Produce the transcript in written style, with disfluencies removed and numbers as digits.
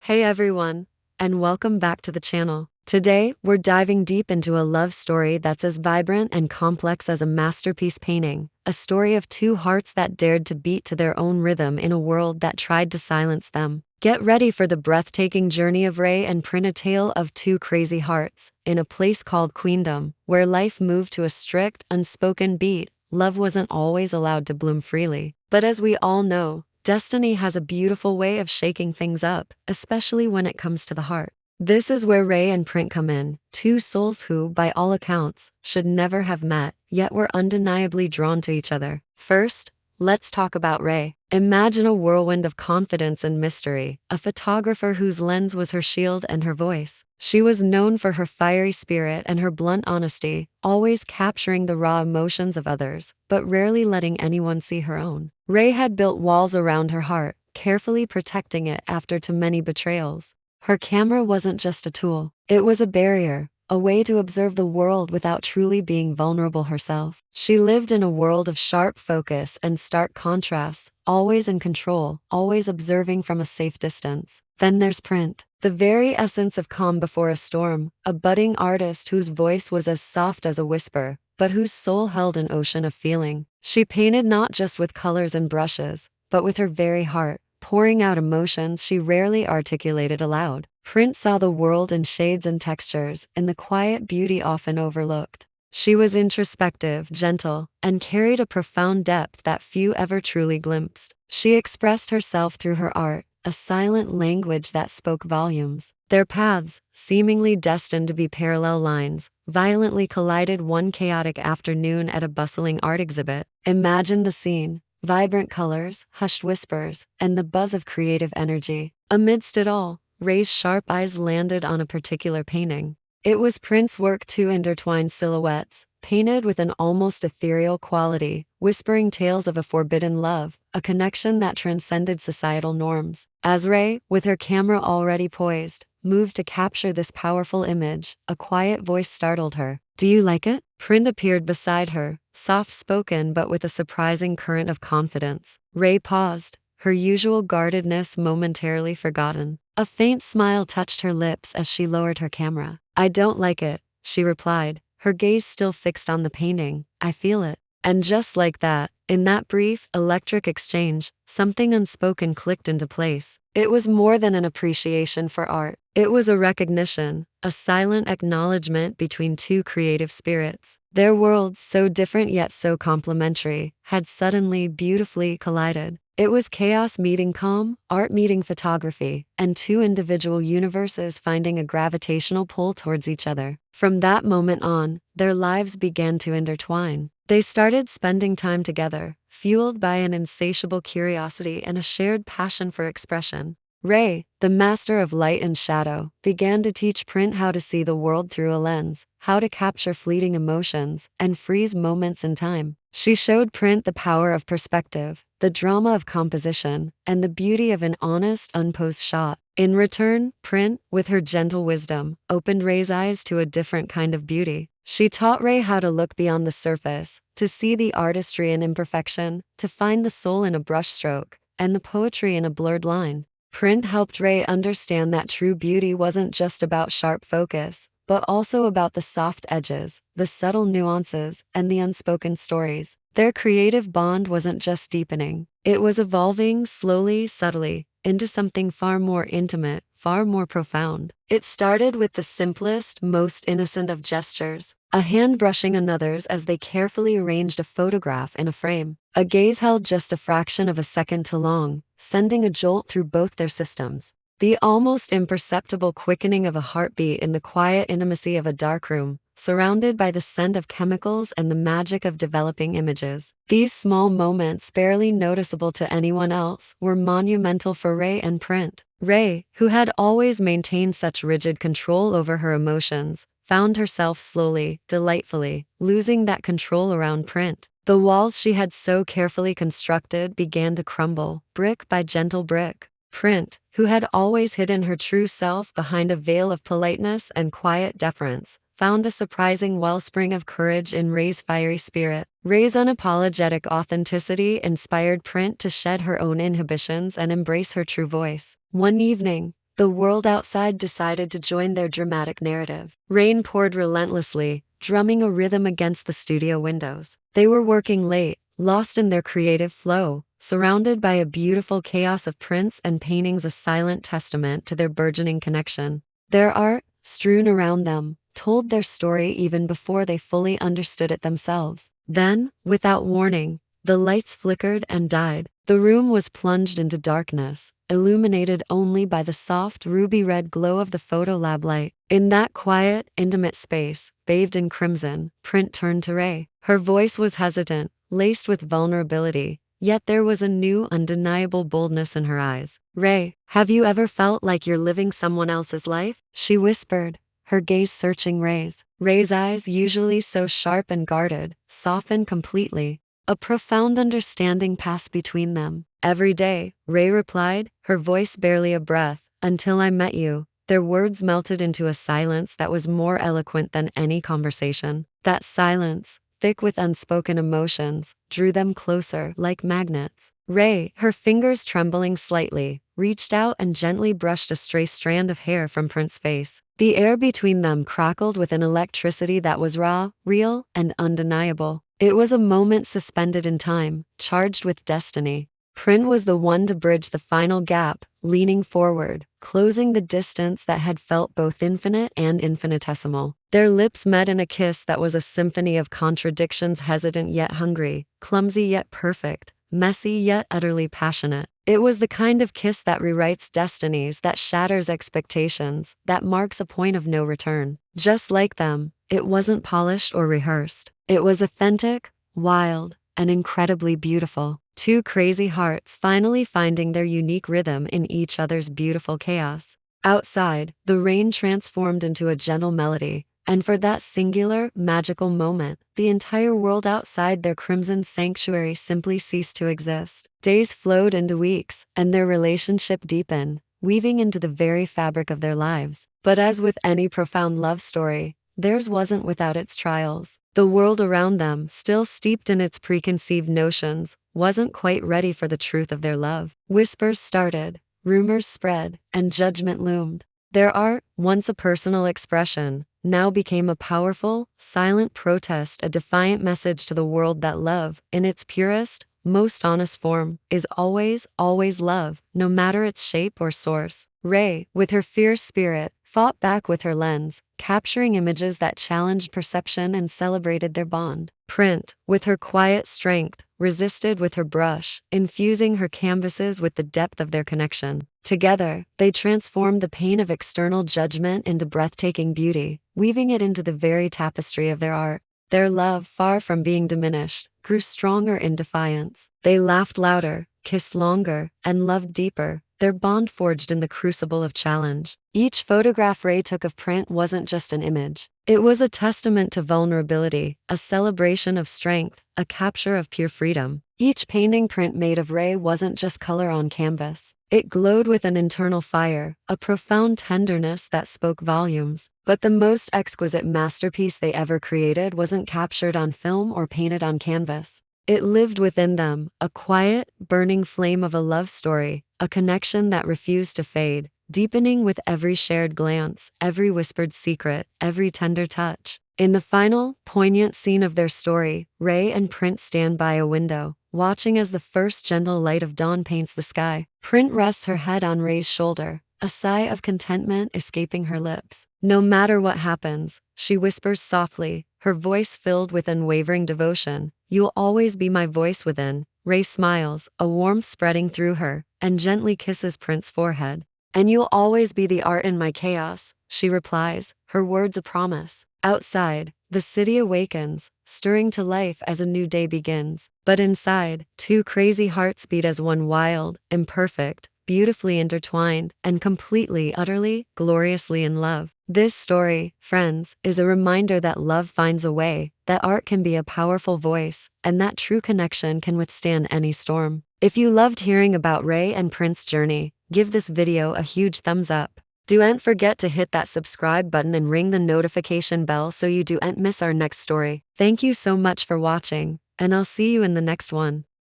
Hey everyone, and welcome back to the channel. Today, we're diving deep into a love story that's as vibrant and complex as a masterpiece painting, a story of two hearts that dared to beat to their own rhythm in a world that tried to silence them. Get ready for the breathtaking journey of Rey and Print, a tale of two crazy hearts. In a place called Queendom, where life moved to a strict, unspoken beat, love wasn't always allowed to bloom freely. But as we all know, destiny has a beautiful way of shaking things up, especially when it comes to the heart. This is where Rey and Print come in, two souls who, by all accounts, should never have met, yet were undeniably drawn to each other. First, let's talk about Rey. Imagine a whirlwind of confidence and mystery, a photographer whose lens was her shield and her voice. She was known for her fiery spirit and her blunt honesty, always capturing the raw emotions of others, but rarely letting anyone see her own. Rey had built walls around her heart, carefully protecting it after too many betrayals. Her camera wasn't just a tool, it was a barrier, a way to observe the world without truly being vulnerable herself. She lived in a world of sharp focus and stark contrasts, always in control, always observing from a safe distance. Then there's Print, the very essence of calm before a storm, a budding artist whose voice was as soft as a whisper, but whose soul held an ocean of feeling. She painted not just with colors and brushes, but with her very heart, pouring out emotions she rarely articulated aloud. Print saw the world in shades and textures, in the quiet beauty often overlooked. She was introspective, gentle, and carried a profound depth that few ever truly glimpsed. She expressed herself through her art, a silent language that spoke volumes. Their paths, seemingly destined to be parallel lines, violently collided one chaotic afternoon at a bustling art exhibit. Imagine the scene. Vibrant colors, hushed whispers, and the buzz of creative energy. Amidst it all, Rey's sharp eyes landed on a particular painting. It was Print's work, two intertwined silhouettes, painted with an almost ethereal quality, whispering tales of a forbidden love, a connection that transcended societal norms. As Rey, with her camera already poised, moved to capture this powerful image, a quiet voice startled her. "Do you like it?" Print appeared beside her, soft-spoken but with a surprising current of confidence. Rey paused, her usual guardedness momentarily forgotten. A faint smile touched her lips as she lowered her camera. "I don't like it," she replied, her gaze still fixed on the painting. "I feel it." And just like that, in that brief, electric exchange, something unspoken clicked into place. It was more than an appreciation for art. It was a recognition, a silent acknowledgement between two creative spirits. Their worlds, so different yet so complementary, had suddenly, beautifully collided. It was chaos meeting calm, art meeting photography, and two individual universes finding a gravitational pull towards each other. From that moment on, their lives began to intertwine. They started spending time together, fueled by an insatiable curiosity and a shared passion for expression. Rey, the master of light and shadow, began to teach Print how to see the world through a lens, how to capture fleeting emotions, and freeze moments in time. She showed Print the power of perspective, the drama of composition, and the beauty of an honest, unposed shot. In return, Print, with her gentle wisdom, opened Rey's eyes to a different kind of beauty. She taught Rey how to look beyond the surface, to see the artistry in imperfection, to find the soul in a brushstroke, and the poetry in a blurred line. Print helped Rey understand that true beauty wasn't just about sharp focus, but also about the soft edges, the subtle nuances, and the unspoken stories. Their creative bond wasn't just deepening, it was evolving slowly, subtly, into something far more intimate, far more profound. It started with the simplest, most innocent of gestures, a hand brushing another's as they carefully arranged a photograph in a frame. A gaze held just a fraction of a second too long, sending a jolt through both their systems. The almost imperceptible quickening of a heartbeat in the quiet intimacy of a darkroom, surrounded by the scent of chemicals and the magic of developing images. These small moments, barely noticeable to anyone else, were monumental for Rey and Print. Rey, who had always maintained such rigid control over her emotions, found herself slowly, delightfully, losing that control around Print. The walls she had so carefully constructed began to crumble, brick by gentle brick. Print, who had always hidden her true self behind a veil of politeness and quiet deference, found a surprising wellspring of courage in Rey's fiery spirit. Rey's unapologetic authenticity inspired Print to shed her own inhibitions and embrace her true voice. One evening, the world outside decided to join their dramatic narrative. Rain poured relentlessly, drumming a rhythm against the studio windows. They were working late, lost in their creative flow, surrounded by a beautiful chaos of prints and paintings, a silent testament to their burgeoning connection. Their art, strewn around them, told their story even before they fully understood it themselves. Then, without warning, the lights flickered and died. The room was plunged into darkness, illuminated only by the soft ruby-red glow of the photolab light. In that quiet, intimate space, bathed in crimson, Print turned to Rey. Her voice was hesitant, laced with vulnerability, yet there was a new, undeniable boldness in her eyes. "Rey, have you ever felt like you're living someone else's life?" she whispered, her gaze searching Rey's. Rey's eyes, usually so sharp and guarded, softened completely. A profound understanding passed between them. "Every day," Rey replied, her voice barely a breath. "Until I met you." Their words melted into a silence that was more eloquent than any conversation. That silence, thick with unspoken emotions, drew them closer like magnets. Rey, her fingers trembling slightly, reached out and gently brushed a stray strand of hair from Print's face. The air between them crackled with an electricity that was raw, real, and undeniable. It was a moment suspended in time, charged with destiny. Print was the one to bridge the final gap, leaning forward, closing the distance that had felt both infinite and infinitesimal. Their lips met in a kiss that was a symphony of contradictions, hesitant yet hungry, clumsy yet perfect, messy yet utterly passionate. It was the kind of kiss that rewrites destinies, that shatters expectations, that marks a point of no return. Just like them, it wasn't polished or rehearsed. It was authentic, wild, and incredibly beautiful. Two crazy hearts finally finding their unique rhythm in each other's beautiful chaos. Outside, the rain transformed into a gentle melody, and for that singular, magical moment, the entire world outside their crimson sanctuary simply ceased to exist. Days flowed into weeks, and their relationship deepened, weaving into the very fabric of their lives. But as with any profound love story, theirs wasn't without its trials. The world around them, still steeped in its preconceived notions, wasn't quite ready for the truth of their love. Whispers started, rumors spread, and judgment loomed. Their art, once a personal expression, now became a powerful, silent protest, a defiant message to the world that love, in its purest, most honest form, is always, always love, no matter its shape or source. Rey, with her fierce spirit, fought back with her lens, capturing images that challenged perception and celebrated their bond. Print, with her quiet strength, resisted with her brush, infusing her canvases with the depth of their connection. Together, they transformed the pain of external judgment into breathtaking beauty, weaving it into the very tapestry of their art. Their love, far from being diminished, grew stronger in defiance. They laughed louder, kissed longer, and loved deeper, their bond forged in the crucible of challenge. Each photograph Rey took of Print wasn't just an image. It was a testament to vulnerability, a celebration of strength, a capture of pure freedom. Each painting Print made of Rey wasn't just color on canvas. It glowed with an internal fire, a profound tenderness that spoke volumes. But the most exquisite masterpiece they ever created wasn't captured on film or painted on canvas. It lived within them, a quiet, burning flame of a love story, a connection that refused to fade, deepening with every shared glance, every whispered secret, every tender touch. In the final, poignant scene of their story, Rey and Print stand by a window, watching as the first gentle light of dawn paints the sky. Print rests her head on Rey's shoulder, a sigh of contentment escaping her lips. "No matter what happens," she whispers softly, her voice filled with unwavering devotion, "you'll always be my voice within." Rey smiles, a warmth spreading through her, and gently kisses Print's forehead. "And you'll always be the art in my chaos," she replies, her words a promise. Outside, the city awakens, stirring to life as a new day begins. But inside, two crazy hearts beat as one, wild, imperfect, beautifully intertwined, and completely, utterly, gloriously in love. This story, friends, is a reminder that love finds a way, that art can be a powerful voice, and that true connection can withstand any storm. If you loved hearing about Rey and Print's journey, give this video a huge thumbs up. Don't forget to hit that subscribe button and ring the notification bell so you don't miss our next story. Thank you so much for watching, and I'll see you in the next one.